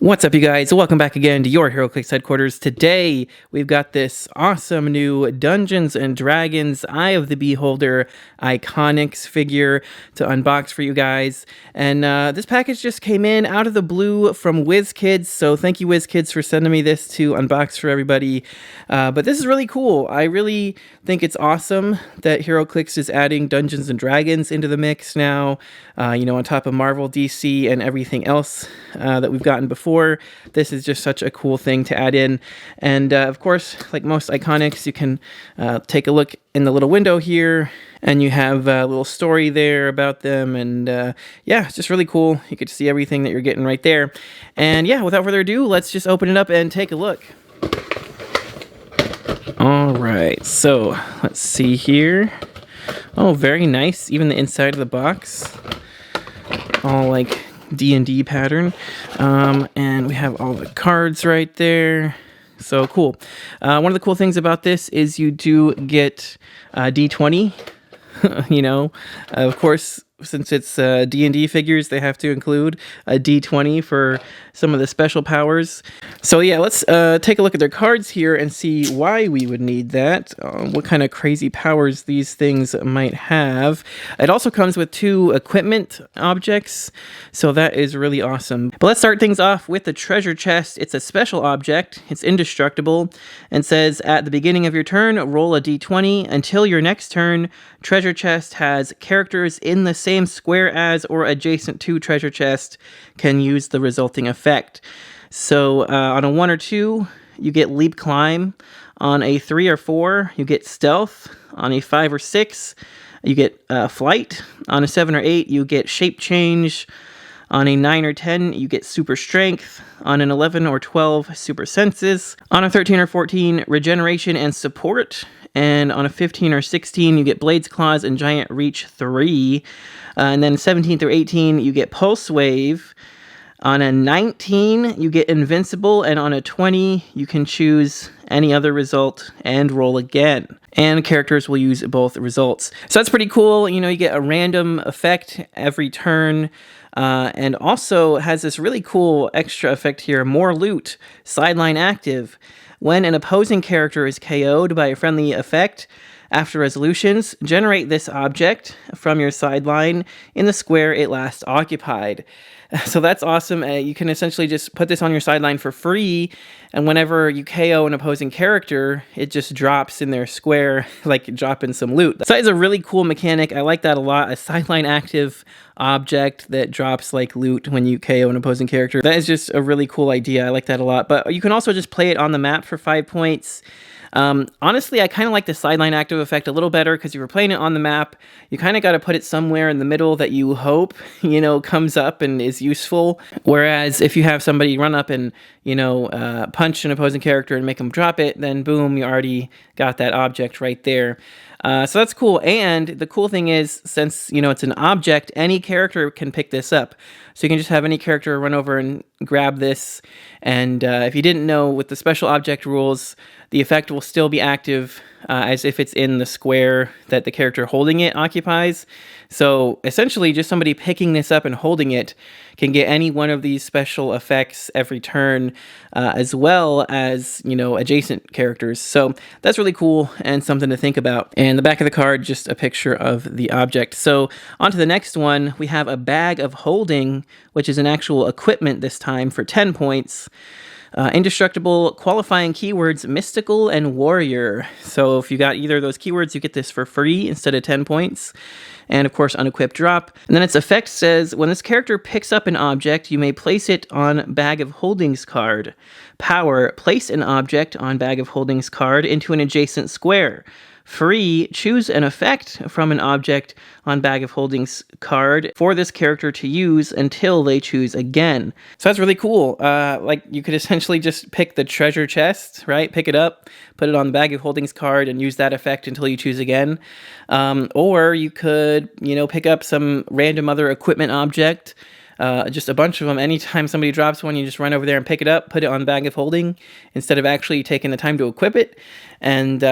What's up, you guys? Welcome back again to your Heroclix headquarters. Today, we've got this awesome new Dungeons & Dragons Eye of the Beholder Iconix figure to unbox for you guys. And this package just came in out of the blue from WizKids, so thank you, WizKids, for sending me this to unbox for everybody. But this is really cool. I really think it's awesome that Heroclix is adding Dungeons & Dragons into the mix now, on top of Marvel, DC, and everything else that we've gotten before. This is just such a cool thing to add in. And of course, like most Iconix, you can take a look in the little window here, and you have a little story there about them. And yeah, it's just really cool. You get to see everything that you're getting right there. And yeah, without further ado, let's just open it up and take a look. All right, so let's see here. Oh, very nice. Even the inside of the box, all like D&D pattern, and we have all the cards right there. So cool. One of the cool things about this is you do get D20. Of course, since it's D&D figures, they have to include a D20 for some of the special powers. So yeah, let's take a look at their cards here and see why we would need that, what kind of crazy powers these things might have. It also comes with 2 equipment objects, so that is really awesome. But let's start things off with the treasure chest. It's a special object, it's indestructible, and says at the beginning of your turn, roll a D20. Until your next turn, treasure chest has characters in the same square as or adjacent to treasure chest can use the resulting effect. So on a 1 or 2, you get leap climb. On a 3 or 4, you get stealth. On a 5 or 6, you get flight. On a 7 or 8, you get shape change. On a 9 or 10, you get super strength. On an 11 or 12, super senses. On a 13 or 14, regeneration and support. And on a 15 or 16, you get blades, claws, and giant reach 3. And then 17 through 18, you get pulse wave. On a 19, you get invincible, and on a 20, you can choose any other result and roll again. And characters will use both results. So that's pretty cool. You get a random effect every turn. And also has this really cool extra effect here, more loot, sideline active. When an opposing character is KO'd by a friendly effect, after resolutions, generate this object from your sideline in the square it last occupied. So that's awesome. You can essentially just put this on your sideline for free, and whenever you KO an opposing character, it just drops in their square, like dropping some loot. So it's a really cool mechanic. I like that a lot. A sideline active object that drops like loot when you KO an opposing character. That is just a really cool idea. I like that a lot. But you can also just play it on the map for 5 points. Honestly, I kind of like the sideline active effect a little better, because if you're playing it on the map, you kind of got to put it somewhere in the middle that you hope, comes up and is useful. Whereas if you have somebody run up and, punch an opposing character and make them drop it, then boom, you already got that object right there. So that's cool. And the cool thing is, since, it's an object, any character can pick this up. So you can just have any character run over and grab this. And if you didn't know, with the special object rules, the effect will still be active as if it's in the square that the character holding it occupies. So essentially, just somebody picking this up and holding it can get any one of these special effects every turn, as well as, adjacent characters. So that's really cool and something to think about. And the back of the card, just a picture of the object. So on to the next one, we have a bag of holding, which is an actual equipment this time for 10 points. Indestructible, qualifying keywords, mystical and warrior. So if you got either of those keywords, you get this for free instead of 10 points. And of course, unequipped drop. And then its effect says, when this character picks up an object, you may place it on bag of holdings card. Power, place an object on bag of holdings card into an adjacent square. Free, choose an effect from an object on bag of holdings card for this character to use until they choose again. So that's really cool. Like you could essentially just pick the treasure chest, right? Pick it up, put it on the bag of holdings card, and use that effect until you choose again. Or you could, pick up some random other equipment object. Just a bunch of them. Anytime somebody drops one, you just run over there and pick it up, put it on the bag of holding, instead of actually taking the time to equip it. And,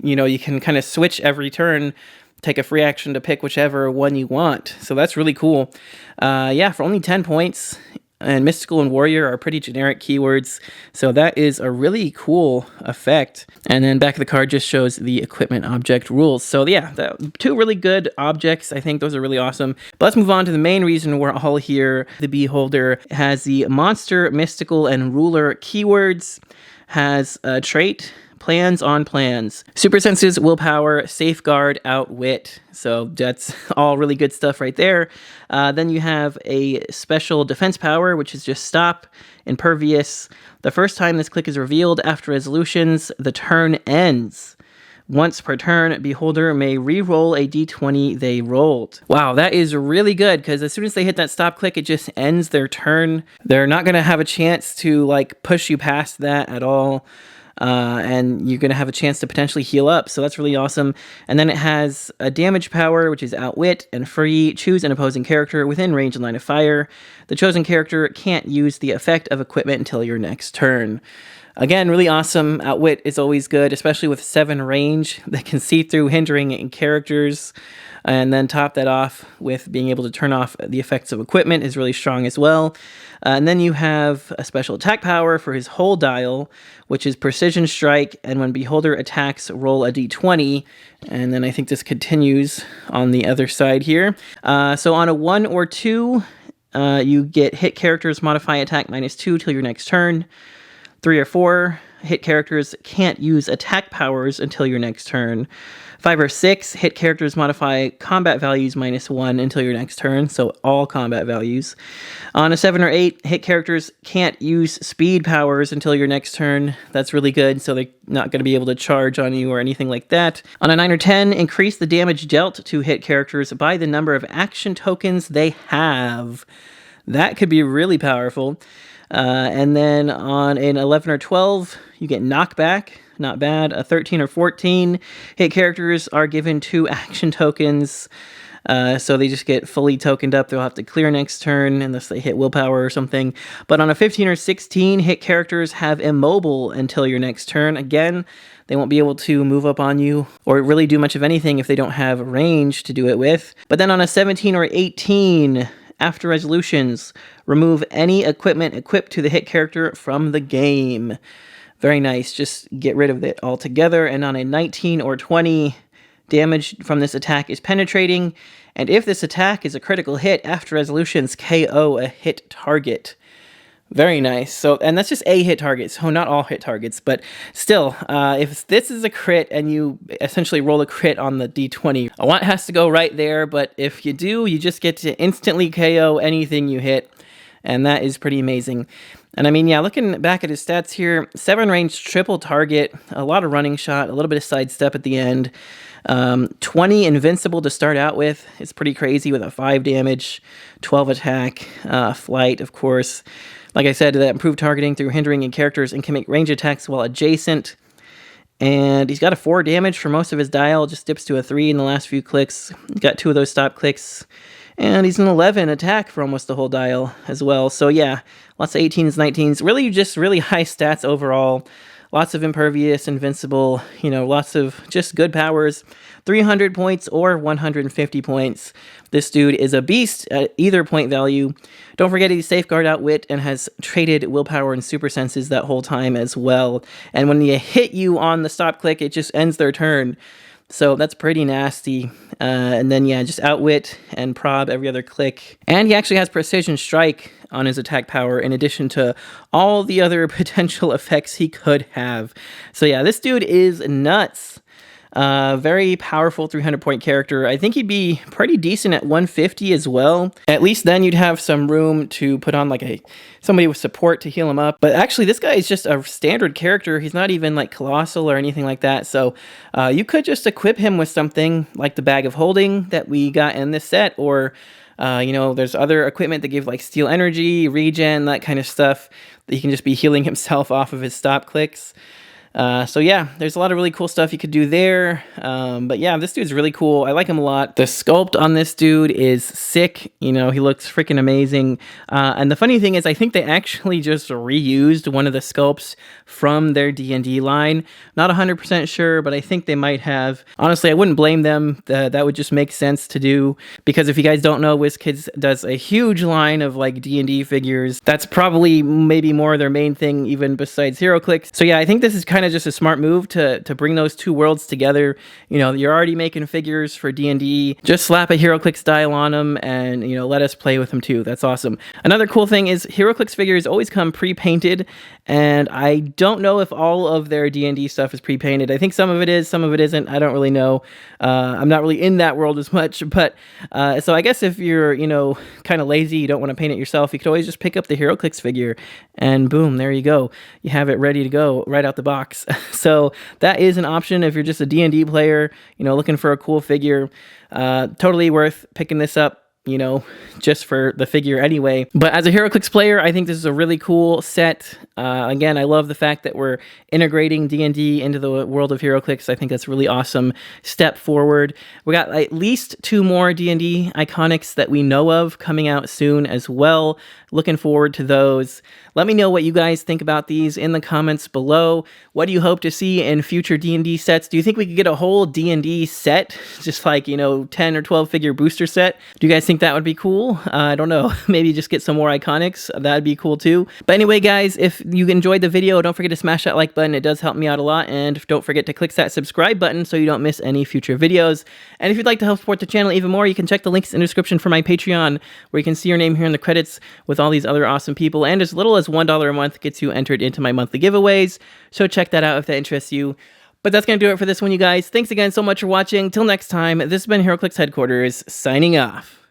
you can kind of switch every turn, take a free action to pick whichever one you want. So that's really cool. Yeah, for only 10 points, and Mystical and Warrior are pretty generic keywords, so that is a really cool effect. And then back of the card just shows the equipment object rules. So yeah, two really good objects. I think those are really awesome. But let's move on to the main reason we're all here. The Beholder has the Monster, Mystical, and Ruler keywords, has a trait, Plans on Plans. Super Senses, Willpower, Safeguard, Outwit. So that's all really good stuff right there. Then you have a special defense power, which is just Stop, Impervious. The first time this click is revealed after resolutions, the turn ends. Once per turn, Beholder may re-roll a d20 they rolled. Wow, that is really good, because as soon as they hit that stop click, it just ends their turn. They're not going to have a chance to like push you past that at all. And you're going to have a chance to potentially heal up, so that's really awesome. And then it has a damage power, which is Outwit and Free. Choose an opposing character within range and line of fire. The chosen character can't use the effect of equipment until your next turn. Again, really awesome. Outwit is always good, especially with 7 range that can see through hindering characters. And then top that off with being able to turn off the effects of equipment is really strong as well. And then you have a special attack power for his whole dial, which is Precision Strike. And when Beholder attacks, roll a d20. And then I think this continues on the other side here. So on a 1 or 2, you get hit characters modify attack -2 till your next turn. 3 or 4, hit characters can't use attack powers until your next turn. 5 or 6, hit characters modify combat values -1 until your next turn, so all combat values. On a 7 or 8, hit characters can't use speed powers until your next turn. That's really good, so they're not going to be able to charge on you or anything like that. On a 9 or 10, increase the damage dealt to hit characters by the number of action tokens they have. That could be really powerful. And then on an 11 or 12, you get knockback. Not bad. A 13 or 14, hit characters are given 2 action tokens. So they just get fully tokened up. They'll have to clear next turn unless they hit willpower or something. But on a 15 or 16, hit characters have immobile until your next turn. Again, they won't be able to move up on you or really do much of anything if they don't have range to do it with. But then on a 17 or 18... after resolutions, remove any equipment equipped to the hit character from the game. Very nice. Just get rid of it altogether. And on a 19 or 20, damage from this attack is penetrating. And if this attack is a critical hit after resolutions, KO a hit target. Very nice. So, and that's just a hit target, so not all hit targets, but still, if this is a crit and you essentially roll a crit on the d20, a lot has to go right there, but if you do, you just get to instantly KO anything you hit, and that is pretty amazing. And I mean, yeah, looking back at his stats here, 7 range triple target, a lot of running shot, a little bit of sidestep at the end, 20 invincible to start out with. It's pretty crazy with a 5 damage, 12 attack, flight, of course. Like I said, that improved targeting through hindering in characters and can make range attacks while adjacent. And he's got a 4 damage for most of his dial, just dips to a 3 in the last few clicks. Got 2 of those stop clicks. And he's an 11 attack for almost the whole dial as well. So yeah, lots of 18s, 19s. Really just really high stats overall. Lots of impervious, invincible, you know, lots of just good powers. 300 points or 150 points. This dude is a beast at either point value. Don't forget he's Safeguard, Outwit, and has traded willpower and super senses that whole time as well. And when they hit you on the stop click, it just ends their turn. So that's pretty nasty. And then, yeah, just Outwit and Prob every other click. And he actually has Precision Strike on his attack power in addition to all the other potential effects he could have. So, yeah, this dude is nuts. Very powerful 300-point character. I think he'd be pretty decent at 150 as well. At least then you'd have some room to put on like somebody with support to heal him up. But actually, this guy is just a standard character. He's not even like colossal or anything like that. So you could just equip him with something like the Bag of Holding that we got in this set, or you know, there's other equipment that give like Steel Energy, Regen, that kind of stuff that he can just be healing himself off of his stop clicks. So yeah, there's a lot of really cool stuff you could do there. But yeah, this dude's really cool. I like him a lot. The sculpt on this dude is sick. You know, he looks freaking amazing. And the funny thing is, I think they actually just reused one of the sculpts from their D&D line. Not 100% sure, but I think they might have. Honestly, I wouldn't blame them. That would just make sense to do, because if you guys don't know, WizKids does a huge line of like D&D figures. That's probably maybe more their main thing, even besides Heroclix. So yeah, I think this is kind of just a smart move to bring those two worlds together. You know, you're already making figures for D&D. Just slap a Heroclix style on them and, you know, let us play with them too. That's awesome. Another cool thing is Heroclix figures always come pre-painted, and I don't know if all of their D&D stuff is pre-painted. I think some of it is, some of it isn't. I don't really know. I'm not really in that world as much, but so I guess if you're, you know, kind of lazy, you don't want to paint it yourself, you could always just pick up the Heroclix figure and boom, there you go. You have it ready to go right out the box. So that is an option if you're just a D&D player, you know, looking for a cool figure. Totally worth picking this up, you know, just for the figure anyway. But as a Heroclix player, I think this is a really cool set. Again, I love the fact that we're integrating D&D into the world of Heroclix. I think that's a really awesome step forward. We got at least 2 more D&D Iconix that we know of coming out soon as well. Looking forward to those. Let me know what you guys think about these in the comments below. What do you hope to see in future D&D sets? Do you think we could get a whole D&D set? Just like, you know, 10 or 12 figure booster set? Do you guys think that would be cool? I don't know. Maybe just get some more Iconix. That'd be cool too. But anyway, guys, if you enjoyed the video, don't forget to smash that like button. It does help me out a lot. And don't forget to click that subscribe button so you don't miss any future videos. And if you'd like to help support the channel even more, you can check the links in the description for my Patreon, where you can see your name here in the credits with all these other awesome people. And as little as $1 a month gets you entered into my monthly giveaways. So check that out if that interests you. But that's going to do it for this one, you guys. Thanks again so much for watching. Till next time, this has been Heroclix Headquarters, signing off.